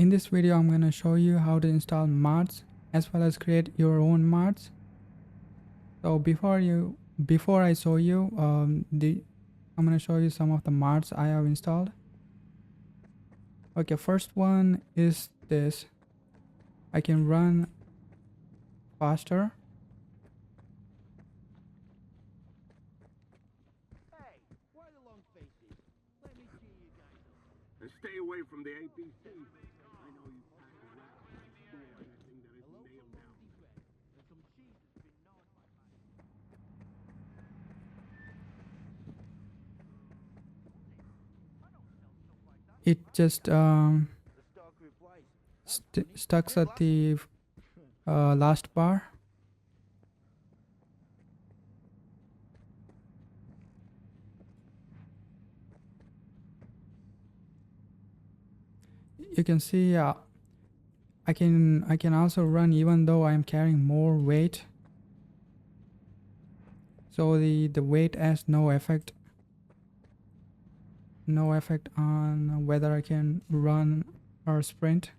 In this video, I'm going to show you how to install mods as well as create your own mods. So before I show you, I'm going to show you some of the mods I have installed. Okay, first one is this. I can run faster. Hey, why the long faces? Let me see you guys. And stay away from the APC. I know you pack around. Do anything that isn't nailed down. And some cheese has been gnawed by It just The Stalker replies. stuck at the last bar. You can see I can also run even though I'm carrying more weight. So the weight has no effect on whether I can run or sprint.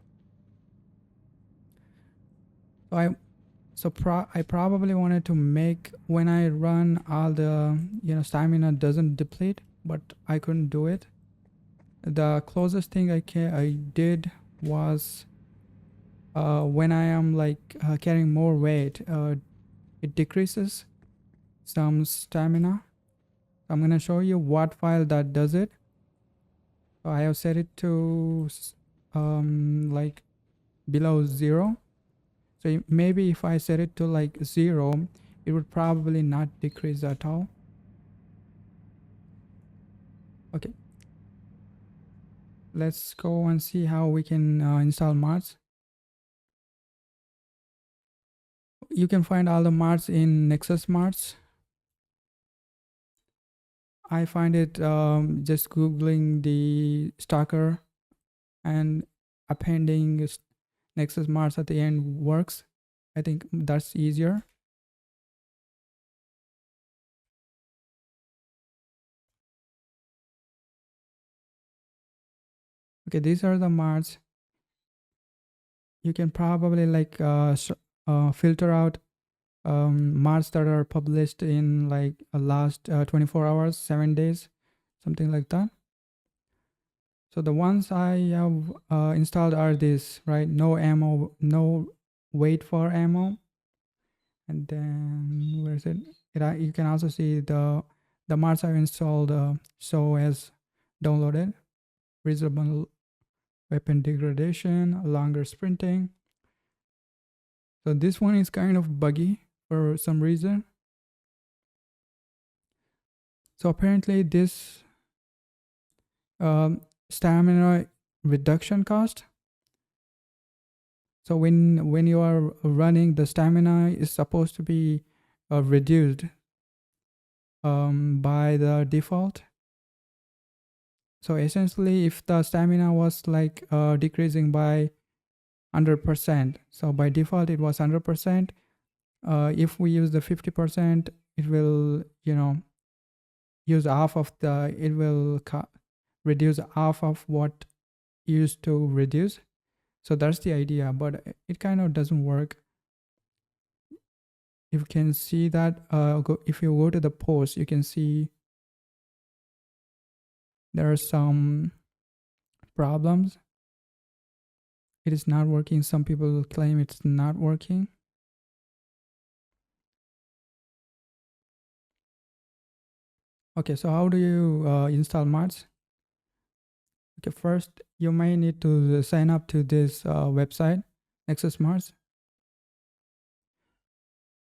So I probably wanted to make when I run all the stamina doesn't deplete, but I couldn't do it. The closest thing I did was when I am carrying more weight, it decreases some stamina. I'm gonna show you what file that does it. So I have set it to like below 0. So maybe if I set it to like 0, it would probably not decrease at all. Okay, let's go and see how we can install mods. You can find all the mods in Nexus mods. I find it just googling the Stalker and appending Nexus mods at the end works. I think that's easier. Okay, these are the mods. You can probably filter out mods that are published in last 24 hours, 7 days, something like that. So the ones I have installed are these, right? No ammo, no wait for ammo. And then where is it? You can also see the mods I've installed show as downloaded. Reasonable weapon degradation, longer sprinting. So this one is kind of buggy for some reason. So apparently this stamina reduction cost. So when you are running, the stamina is supposed to be reduced by the default. So essentially, if the stamina was decreasing by 100%, so by default it was 100%. If we use the 50%, it will use half of the. It will reduce half of what used to reduce. So that's the idea, but it kind of doesn't work. You can see that if you go to the post, you can see there are some problems. It is not working. Some people claim it's not working. Okay, so how do you install mods? Okay, first you may need to sign up to this website, Nexus Mods,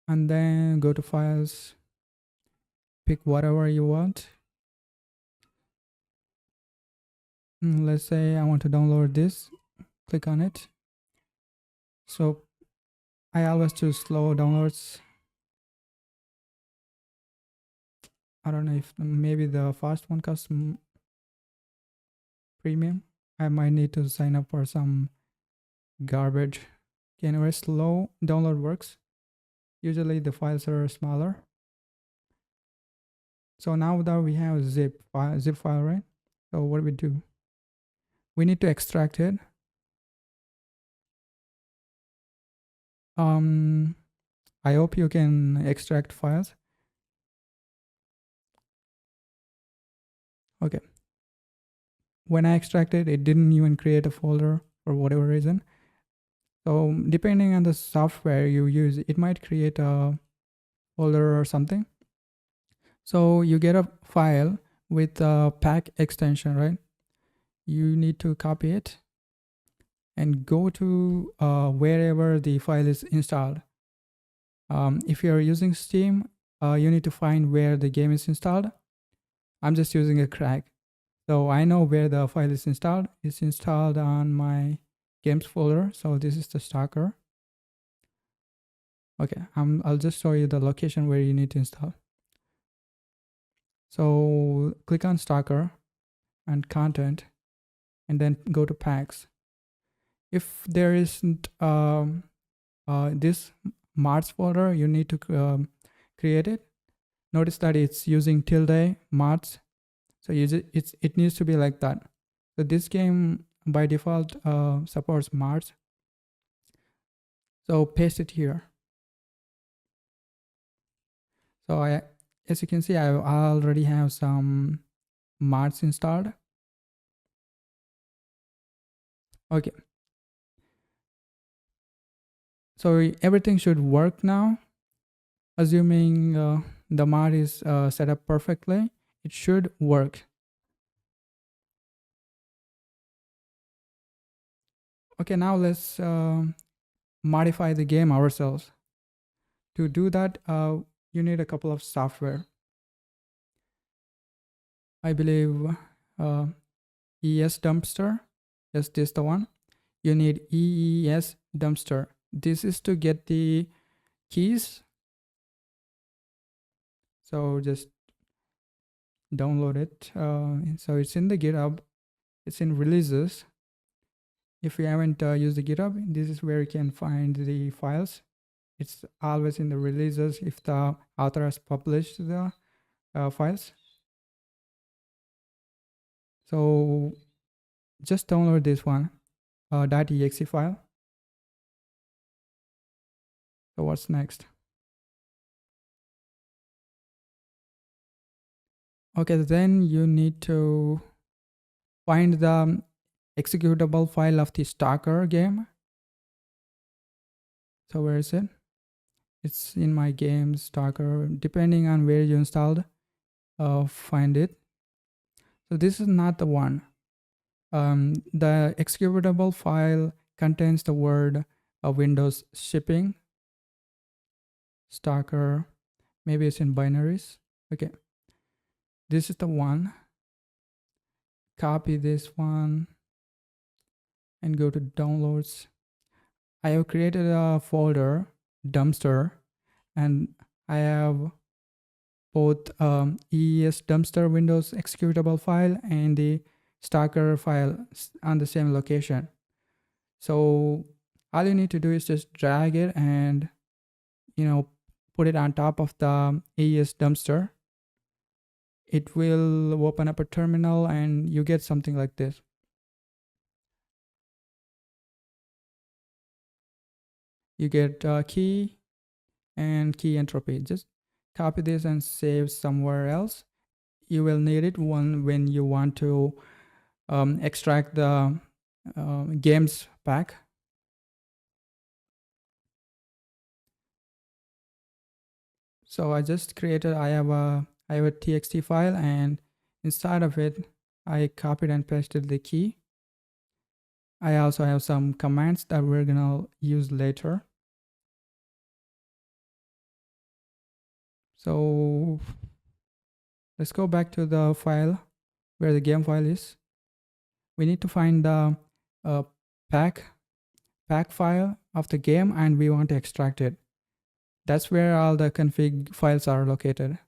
and then go to files, pick whatever you want. Let's say I want to download this, click on it. So I always choose slow downloads. I don't know if maybe the fast one costs premium. I might need to sign up for some garbage. Okay, anyway, slow download works. Usually the files are smaller. So now that we have zip file, right? So what do? We need to extract it. I hope you can extract files. Okay. When I extracted, it didn't even create a folder for whatever reason. So depending on the software you use, it might create a folder or something. So you get a file with a pak extension, right? You need to copy it and go to wherever the file is installed. If you're using Steam, you need to find where the game is installed. I'm just using a crack. So I know where the file is installed. It's installed on my games folder. So this is the Stalker. Okay, I'll just show you the location where you need to install. So click on Stalker and content, and then go to paks. If there isn't this March folder, you need to create it. Notice that it's using tilde March, so it needs to be like that. So this game by default supports March. So paste it here. So as you can see, I already have some March installed. Okay. So everything should work now. Assuming the mod is set up perfectly, it should work. Okay, now let's modify the game ourselves. To do that, you need a couple of software. I believe ES dumpster. Yes, this is the one. You need EES dumpster. This is to get the keys. So just download it. So it's in the GitHub. It's in releases. If you haven't used the GitHub, this is where you can find the files. It's always in the releases if the author has published the files. So just download this one, .exe file. So what's next? Okay, then you need to find the executable file of the Stalker game. So where is it? It's in my game Stalker. Depending on where you installed, find it. So this is not the one. The executable file contains the word Windows shipping. Stalker, maybe it's in binaries. Okay, this is the one. Copy this one and go to downloads. I have created a folder, dumpster, and I have both EES dumpster Windows executable file and the Stalker file on the same location. So all you need to do is just drag it and put it on top of the EES dumpster. It will open up a terminal and you get something like this. You get key and key entropy. Just copy this and save somewhere else. You will need it when you want to extract the games pack. So I just created, I have a txt file, and inside of it I copied and pasted the key. I also have some commands that we're gonna use later. So let's go back to the file where the game file is. We need to find the pak file of the game, and we want to extract it. That's where all the config files are located.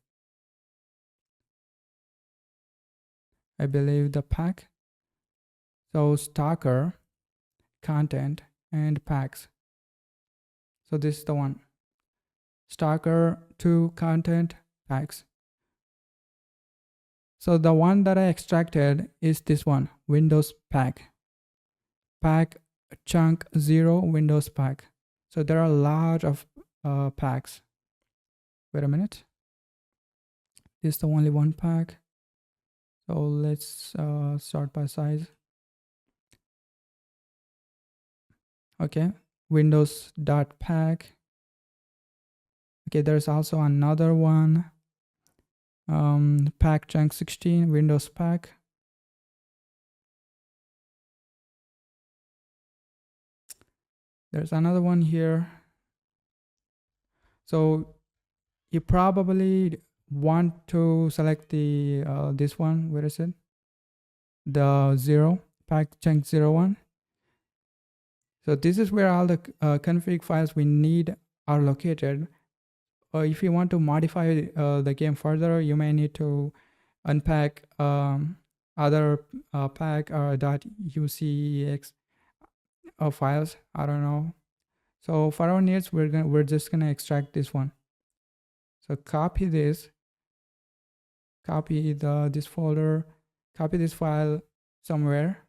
I believe the pak. So Stalker, content, and paks. So this is the one. Stalker 2 content paks. So the one that I extracted is this one, Windows pak. Pak chunk 0 Windows pak. So there are a lot of packs. Wait a minute. This is the only one pack. So let's sort by size. Okay, windows.pak. Okay, there's also another one. Pack chunk 16, Windows pack. There's another one here. So you probably want to select the this one. Where is it? The 0 pack chunk 01. So this is where all the config files we need are located. If you want to modify the game further, you may need to unpack other pack or .ucex files. I don't know. So for our needs, we're just gonna extract this one. So copy this, copy this folder, copy this file somewhere.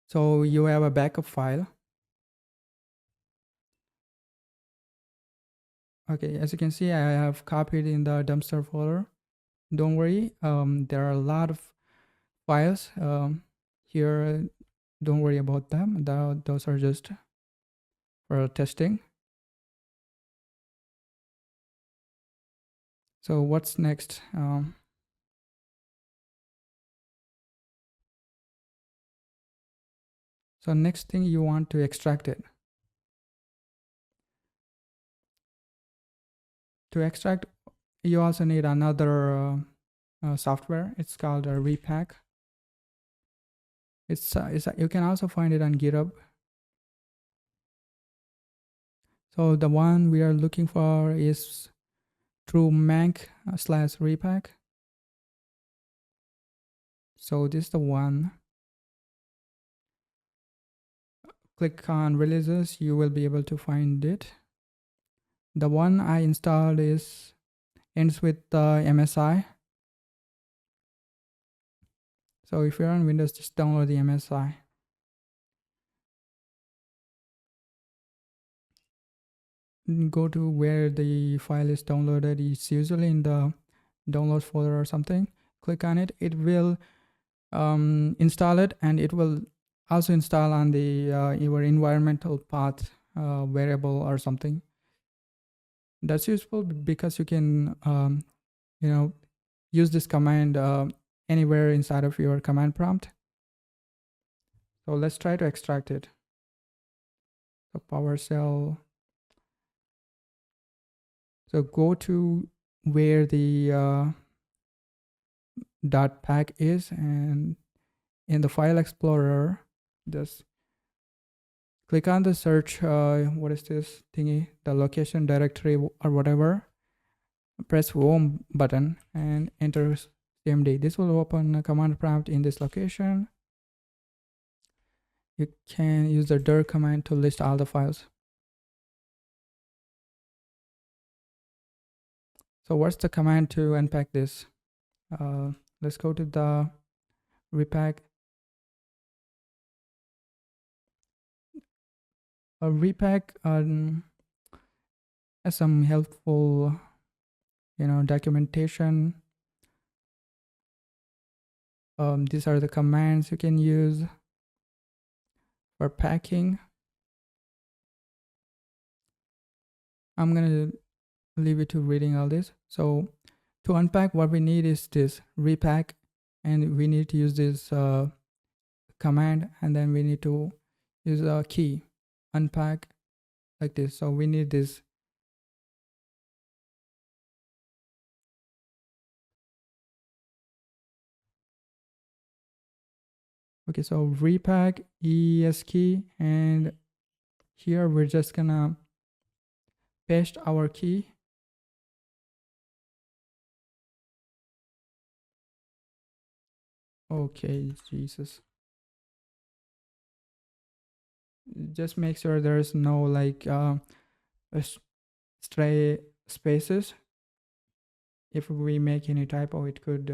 So you have a backup file. Okay, as you can see, I have copied in the dumpster folder. Don't worry, there are a lot of files here. Don't worry about them. Those are just for testing. So what's next? So next thing, you want to extract it. To extract, you also need another software. It's called a Repack. You can also find it on GitHub. So the one we are looking for is through mank/repack. So this is the one. Click on releases, you will be able to find it. The one I installed ends with MSI. So if you're on Windows, just download the MSI. Go to where the file is downloaded. It's usually in the downloads folder or something. Click on it. It will install it, and it will also install on the your environmental path variable or something. That's useful because you can use this command anywhere inside of your command prompt. So let's try to extract it. So PowerShell. So go to where the .pak is, and in the file explorer, just click on the search. What is this thingy? The location directory or whatever. Press home button and enter cmd. This will open a command prompt in this location. You can use the dir command to list all the files. So what's the command to unpack this? Let's go to the repack. Repack has some helpful documentation. These are the commands you can use for packing. I'm gonna leave it to reading all this. So to unpack, what we need is this repack, and we need to use this command, and then we need to use a key unpack like this. So we need this. Okay, so repack aes-key, and here we're just gonna paste our key. Okay, Jesus. Just make sure there's no like stray spaces. If we make any typo, it could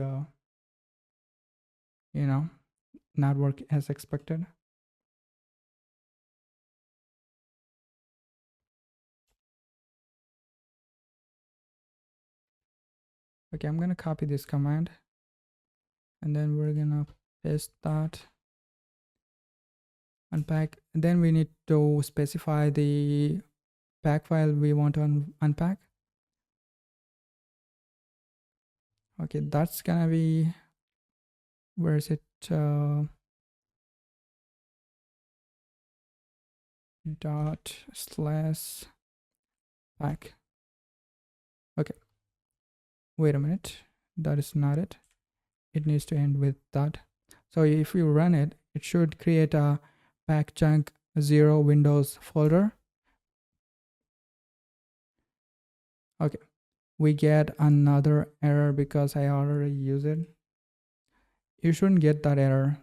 not work as expected. Okay, I'm gonna copy this command, and then we're gonna paste that unpack. And then we need to specify the pack file we want to unpack. Okay, that's gonna be, where is it? Dot slash pack. Okay, wait a minute, that is not it. It needs to end with that. So if you run it, it should create a pack chunk 0 Windows folder. Okay, we get another error because I already used it. You shouldn't get that error.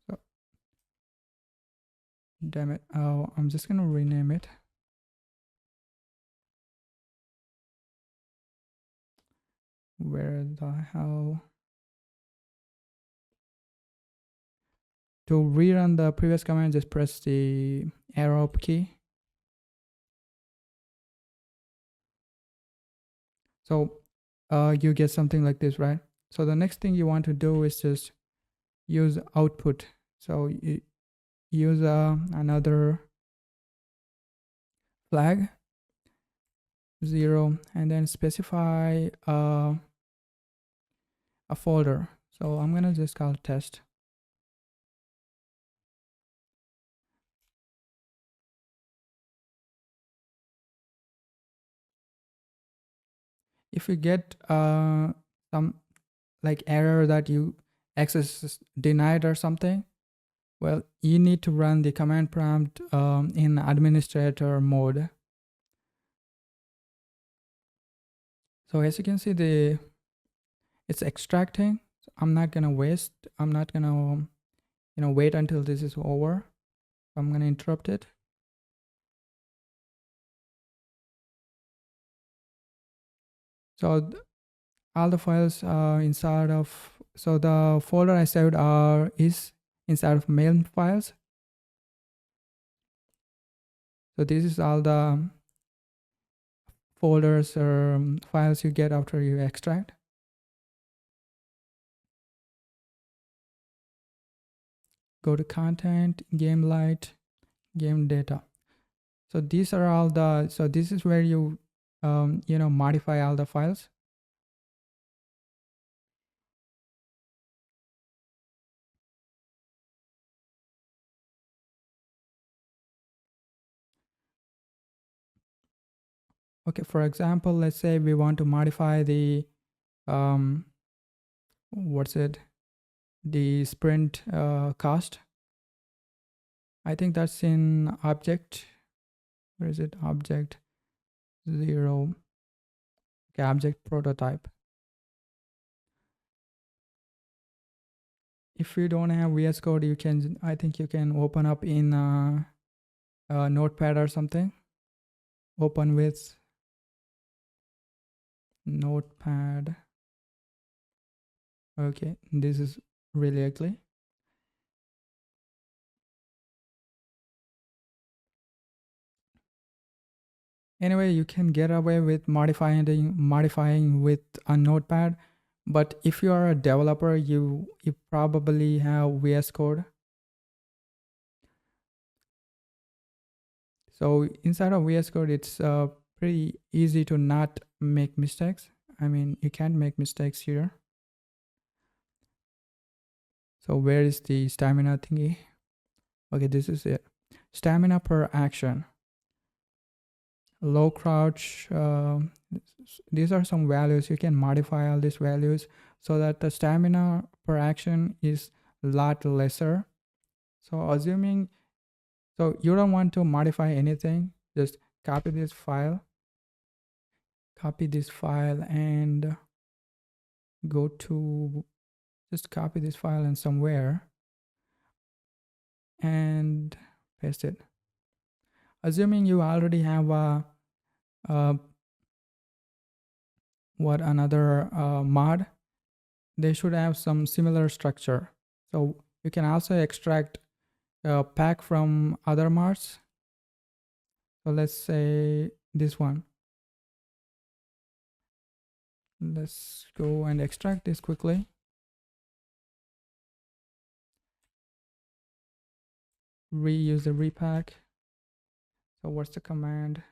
So, damn it. Oh, I'm just gonna rename it. Where the hell? To rerun the previous command, just press the arrow key. So you get something like this, right? So the next thing you want to do is just use output. So you use another flag 0 and then specify a folder. So I'm gonna just call test. If you get some like error that you access is denied or something, well, you need to run the command prompt in administrator mode. So as you can see, it's extracting. So I'm not gonna wait until this is over. I'm gonna interrupt it. So all the files are inside of, so the folder I saved is inside of main files. So this is all the folders or files you get after you extract. Go to content, game light, game data. So these are all the, so this is where you modify all the files. Okay, for example, let's say we want to modify the the sprint cost. I think that's in object. Where is it? Object 0. Okay, object prototype. If you don't have VS Code, I think you can open up in Notepad or something. Open with Notepad. Okay, this is really ugly. Anyway, you can get away with modifying with a Notepad, but if you are a developer, you probably have VS Code. So inside of VS Code, it's pretty easy to not make mistakes. I mean, you can't make mistakes here. So where is the stamina thingy? Okay, this is it. Stamina per action. Low crouch. These are some values. You can modify all these values so that the stamina per action is a lot lesser. So assuming, so you don't want to modify anything, just copy this file and go to, just copy this file and somewhere and paste it. Assuming you already have another mod, they should have some similar structure. So you can also extract a pack from other mods. So let's say this one. Let's go and extract this quickly. Reuse the repack. So what's the command?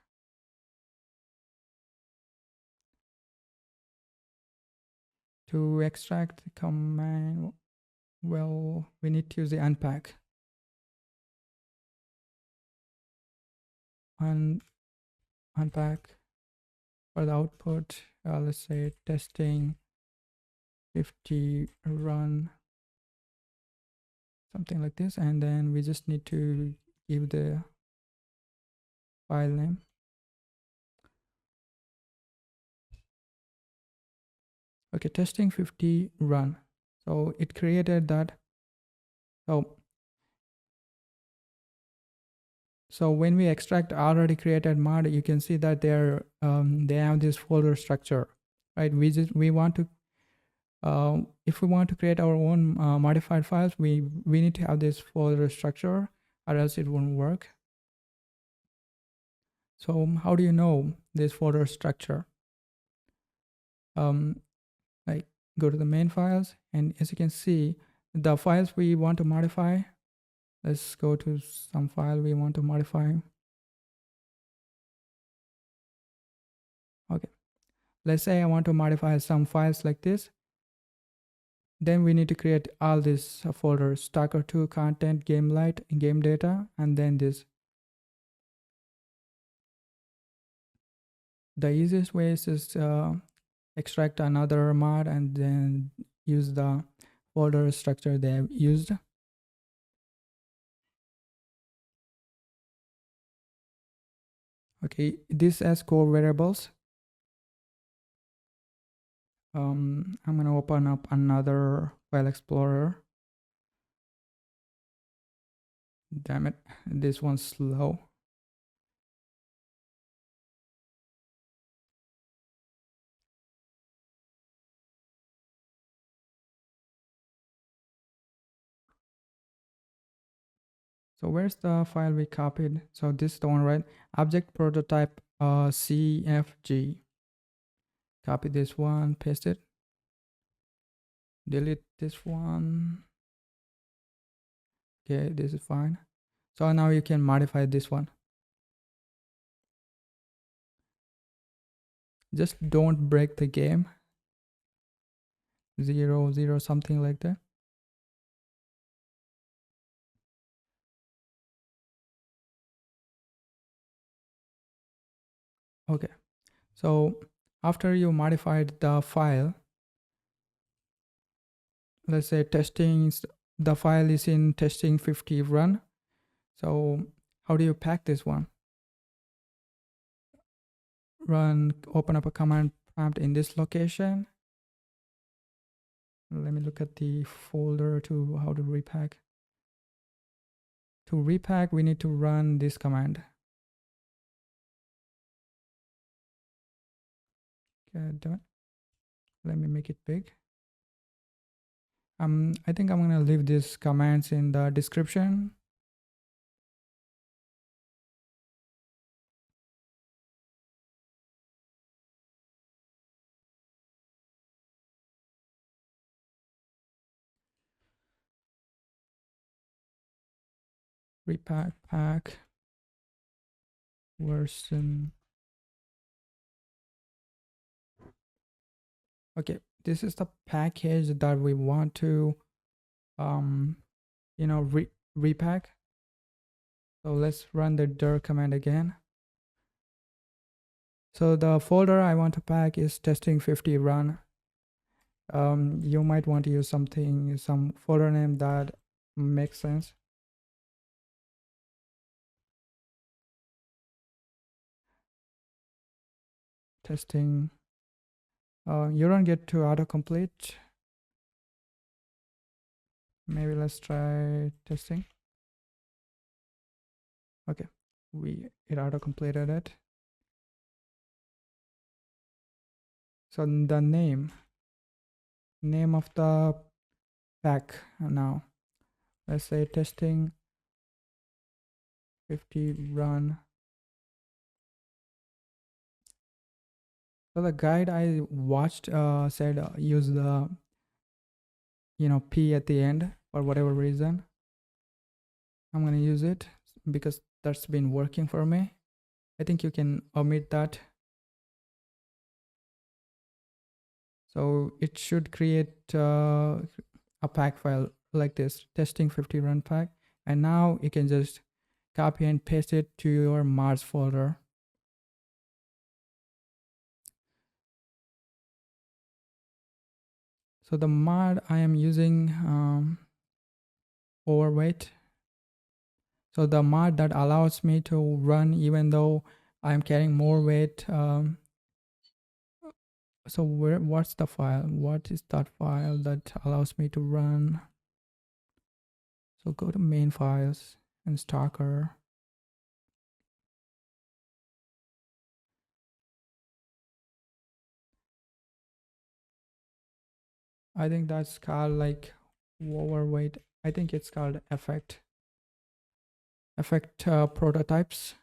To extract the command, well, we need to use the unpack. Unpack for the output. Let's say testing 50 run, something like this, and then we just need to give the file name. Okay, testing 50 run. So it created that. So when we extract already created mod, you can see that they have this folder structure, right? We want to if we want to create our own modified files, we need to have this folder structure, or else it won't work. So how do you know this folder structure? Like go to the main files, and as you can see, the files we want to modify. Let's go to some file we want to modify. Okay, let's say I want to modify some files like this. Then we need to create all these folders: Stalker 2, content, game light, game data, and then this. The easiest way is just extract another mod and then use the folder structure they have used. Okay, this as core variables. I'm gonna open up another file explorer. Damn it, this one's slow. So where's the file we copied? So this is the one, right? Object prototype CFG. Copy this one, paste it. Delete this one. Okay, this is fine. So now you can modify this one. Just don't break the game. 0 0 something like that. Okay, so after you modified the file, let's say the file is in testing 50 run. So how do you pack this one? Open up a command prompt in this location. Let me look at the folder to how to repack. To repack, we need to run this command. Okay, done. Let me make it big. I think I'm gonna leave these commands in the description. Repack pack version. Okay, this is the package that we want to repack. So let's run the dir command again. So the folder I want to pack is testing 50 run. You might want to use some folder name that makes sense. Testing. You don't get to autocomplete. Maybe let's try testing. Okay, it auto-completed it. So the name of the pack now, let's say testing 50 run. So the guide I watched said use the p at the end for whatever reason. I'm gonna use it because that's been working for me. I think you can omit that. So it should create a pack file like this, testing 50 run pack. And now you can just copy and paste it to your Mars folder. So the mod I am using overweight. So the mod that allows me to run even though I'm carrying more weight. So what's the file? What is that file that allows me to run? So go to main files and Stalker. I think that's called like overweight. I think it's called effect prototypes.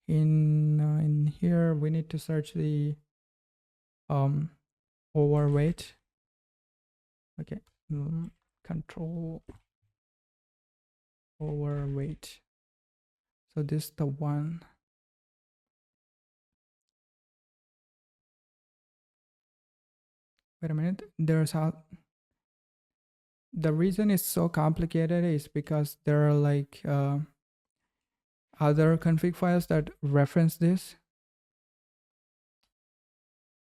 In here we need to search the overweight. Okay, control overweight. So this is the one. Wait a minute. The reason it's so complicated is because there are like other config files that reference this.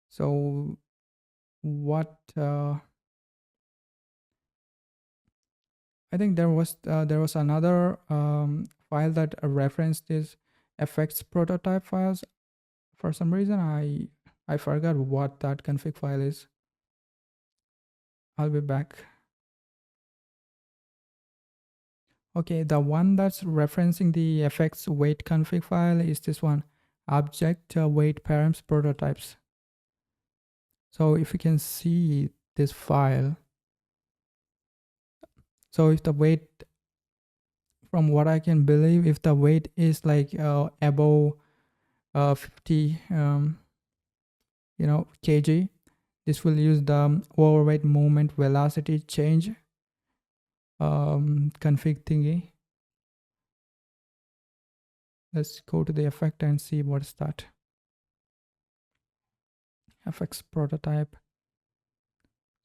So what I think there was another file that referenced this effects prototype files. For some reason I forgot what that config file is. I'll be back. Okay, the one that's referencing the effects weight config file is this one, object weight params prototypes. So if you can see this file, so if the weight, from what I can believe, if the weight is like above 50 kg, this will use the overweight movement velocity change config thingy. Let's go to the effect and see what's that. Effects prototype.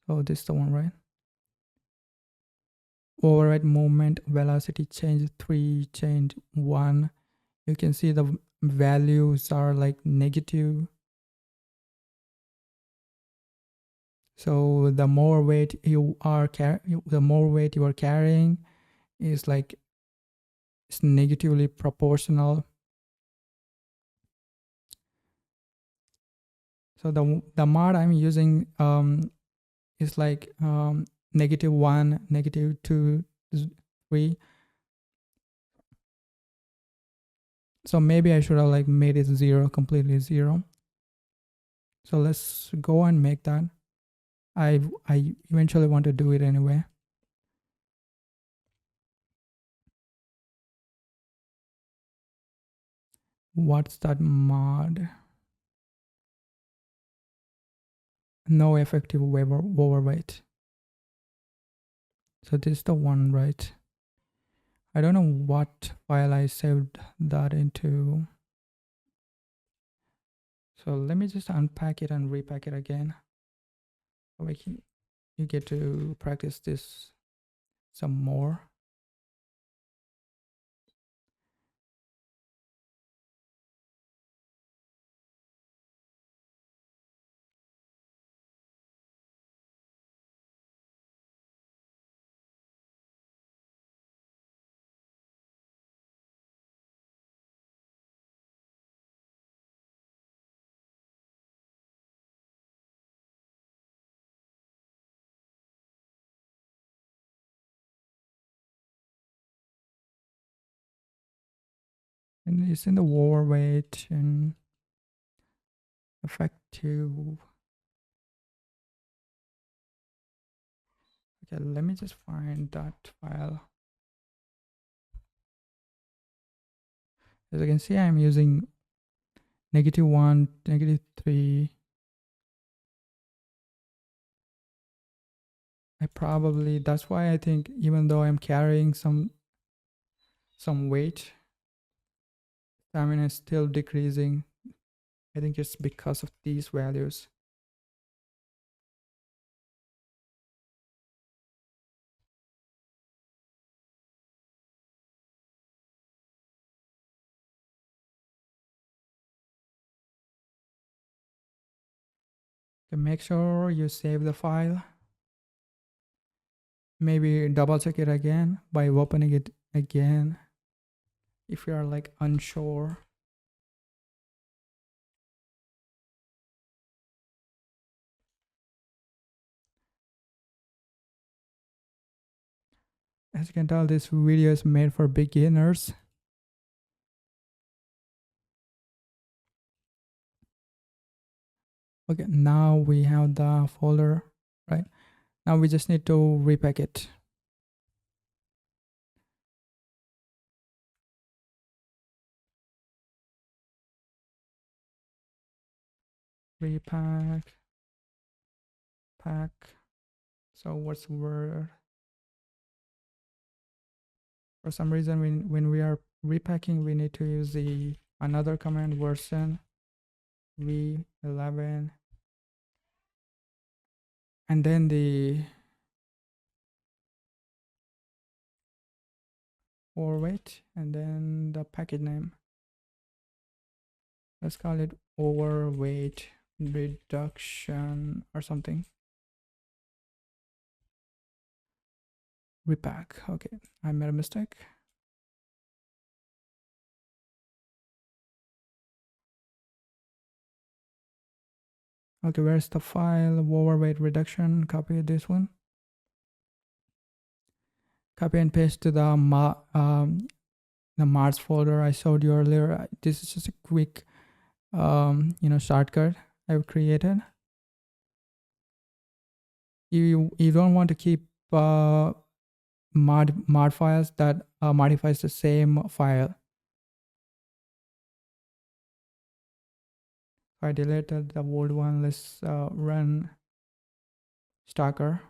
Oh, this is the one, right? Overweight movement velocity change 3, change 1. You can see the values are like negative. So the more weight you are carrying is like it's negatively proportional. So the mod I'm using is like -1, -2, 3. So maybe I should have like made it 0, completely 0. So let's go and make that. I eventually want to do it anyway. What's that mod? No effective overweight. So this is the one, right? I don't know what file I saved that into. So let me just unpack it and repack it again. You get to practice this some more. And it's in the overweight and effective. Okay, let me just find that file. As you can see, I'm using -1, -3. That's why I think even though I'm carrying some weight, stamina is still decreasing. I think it's because of these values. Okay, make sure you save the file. Maybe double check it again by opening it again if you are like unsure. As you can tell, this video is made for beginners. Okay, now we have the folder, right? Now we just need to repack it. Repack, pack. So what's the word? For some reason, when we are repacking, we need to use the another command version v11, and then the overweight, and then the package name. Let's call it overweight reduction or something. Repack. Okay, I made a mistake. Okay, where's the file? Overweight reduction. Copy this one. Copy and paste to the Mars folder I showed you earlier. This is just a quick, shortcut I've created. You don't want to keep mod files that modifies the same file. I deleted the old one. Let's run Stalker.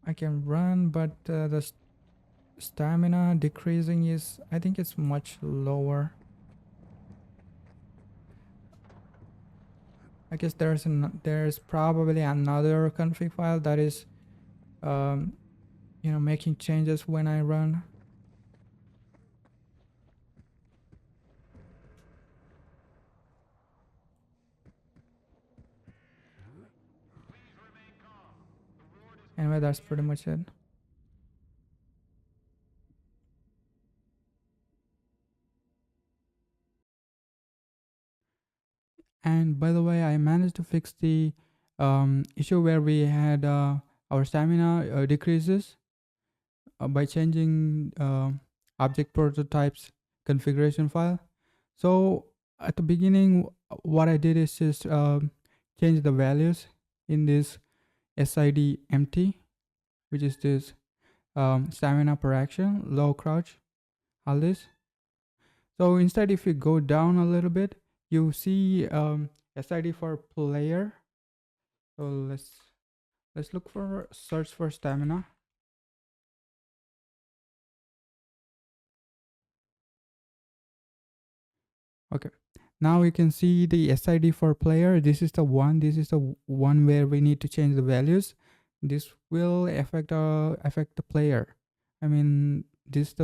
I can run, but the stamina decreasing is, I think it's much lower. I guess there's probably another config file that is making changes when I run. Anyway, that's pretty much it. And by the way, I managed to fix the issue where we had our stamina decreases by changing object prototypes configuration file. So at the beginning, what I did is just change the values in this SID empty, which is this stamina per action, low crouch, all this. So instead, if you go down a little bit, you see SID for player. So let's look for search for stamina. Okay, now you can see the SID for player. This is the one where we need to change the values. This will affect the player. I mean, this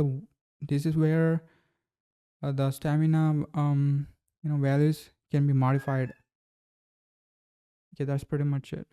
is where the stamina values can be modified. Okay, that's pretty much it.